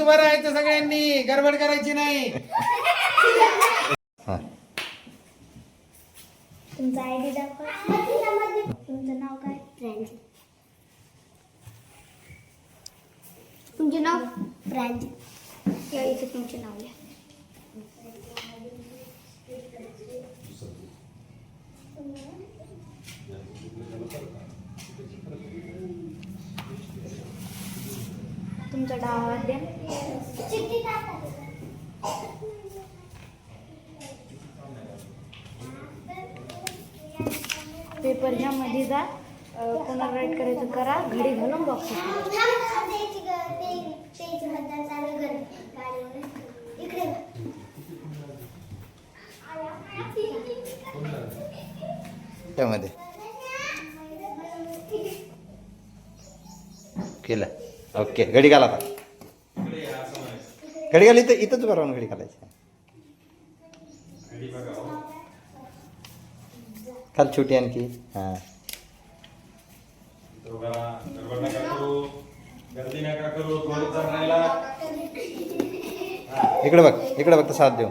उभं राहायचं सगळ्यांनी, गडबड करायची नाही. तुमचा आयडी दाखवा. तुमचं नाव काय? प्रांजली. तुमचे नाव? प्रांजली. या इथे तुमचे नाव लिहा. तुमचा डावा हात द्या. पेपर ह्या मध्ये जा. कोणाला राईट करायचं करा. घडी घालून बॉक्स त्यामध्ये केलं. ओके, घडी घाला आता. घडी घाली तर इथंच बरोबर घडी घालायची. खाल छोटी आणखी. हां, इकडे बघ, इकडे बघ तर साथ देऊ.